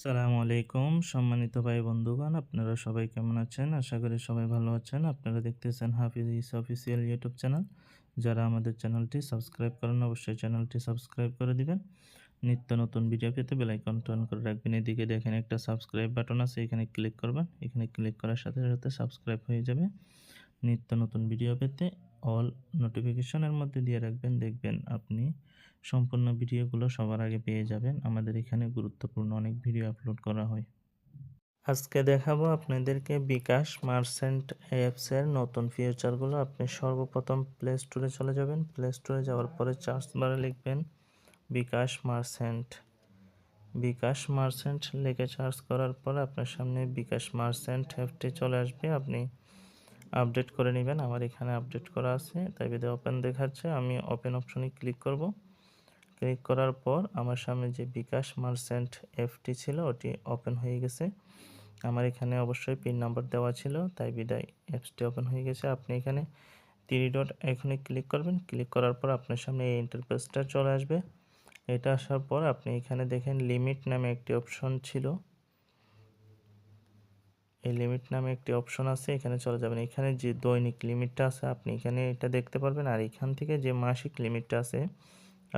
আসসালামু আলাইকুম সম্মানিত ভাই বন্ধুগণ, আপনারা সবাই কেমন আছেন? আশা করি সবাই ভালো আছেন। আপনারা দেখতেছেন হাফিজ অফিসিয়াল ইউটিউব চ্যানেল। যারা আমাদের চ্যানেলটি সাবস্ক্রাইব করেন অবশ্যই চ্যানেলটি সাবস্ক্রাইব করে দিবেন। নিত্য নতুন ভিডিও পেতে বেল আইকনটা অন করে রাখবেন। এদিকে দেখেন একটা সাবস্ক্রাইব বাটন আছে, এখানে ক্লিক করবেন। এখানে ক্লিক করার সাথে সাথে সাবস্ক্রাইব হয়ে যাবে। নিত্য নতুন ভিডিও পেতে অল নোটিফিকেশনের মধ্যে দিয়ে রাখবেন, দেখবেন আপনি সম্পূর্ণ ভিডিওগুলো সবার আগে পেয়ে যাবেন। আমাদের এখানে গুরুত্বপূর্ণ অনেক ভিডিও আপলোড করা হয়। আজকে দেখাবো আপনাদেরকে বিকাশ মার্চেন্ট অ্যাপসের নতুন ফিচারগুলো। আপনি সর্বপ্রথম প্লে স্টোরে চলে যাবেন। প্লে স্টোরে যাওয়ার পরে সার্চ বারে লিখবেন বিকাশ মার্চেন্ট। বিকাশ মার্চেন্ট লিখে সার্চ করার পর আপনার সামনে বিকাশ মার্চেন্ট অ্যাপটি চলে আসবে। আপনি আপডেট করে নেবেন। আমার এখানে আপডেট করা আছে, তাই ভিডিও ওপেন দেখাচ্ছে। আমি ওপেন অপশনে ক্লিক করব। ক্লিক করার পর আমার সামনে যে বিকাশ মার্চেন্ট অ্যাপটি ছিল ওটি ওপেন হয়ে গেছে। আমার এখানে অবশ্যই পিন নাম্বার দেওয়া ছিল, তাই বিদায় অ্যাপসটি ওপেন হয়ে গেছে। আপনি এখানে 3 ডট আইকনে ক্লিক করবেন। ক্লিক করার পর আপনার সামনে এই ইন্টারফেসটা চলে আসবে। এটা আসার পর আপনি এখানে দেখেন লিমিট নামে একটি অপশন ছিল। এই লিমিট নামে একটি অপশন আছে, এখানে চলে যাবেন। এখানে যে দৈনিক লিমিটটা আছে আপনি এখানে এটা দেখতে পারবেন, আর এখান থেকে যে মাসিক লিমিটটা আছে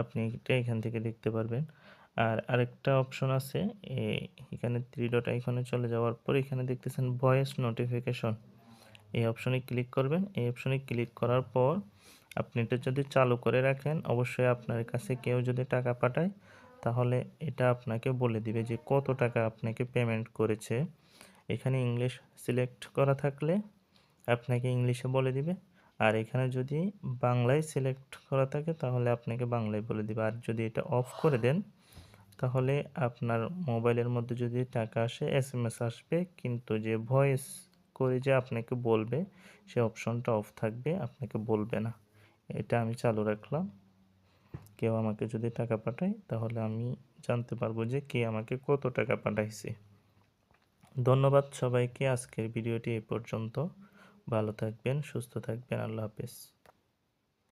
আপনি এটা এখান থেকে দেখতে পারবেন। আর আরেকটা অপশন আছে, এখানে 3 ডট আইকনে চলে যাওয়ার পর এখানে দেখতেছেন ভয়েস নোটিফিকেশন। এই অপশনে ক্লিক করবেন। এই অপশনে ক্লিক করার পর আপনি এটা যদি চালু করে রাখেন, অবশ্যই আপনার কাছে কেউ যদি টাকা পাঠায় তাহলে এটা আপনাকে বলে দিবে যে কত টাকা আপনাকে পেমেন্ট করেছে। এখানে ইংলিশ সিলেক্ট করা থাকলে আপনাকে ইংলিশে বলে দিবে, আর এখানে যদি বাংলায় সিলেক্ট করা থাকে তাহলে আপনাকে বাংলায় বলে দিবে। আর যদি এটা অফ করে দেন তাহলে আপনার মোবাইলের মধ্যে যদি টাকা আসে এসএমএস আসবে, কিন্তু যে ভয়েস করে যে আপনাকে বলবে সে অপশনটা অফ থাকবে, আপনাকে বলবে না। এটা আমি চালু রাখলাম। কেউ আমাকে যদি টাকা পাঠায় তাহলে আমি জানতে পারবো যে কে আমাকে কত টাকা পাঠাইছে। ধন্যবাদ সবাইকে। আজকের ভিডিওটি এই পর্যন্ত। ভালো থাকবেন, সুস্থ থাকবেন। আল্লাহ হাফেজ।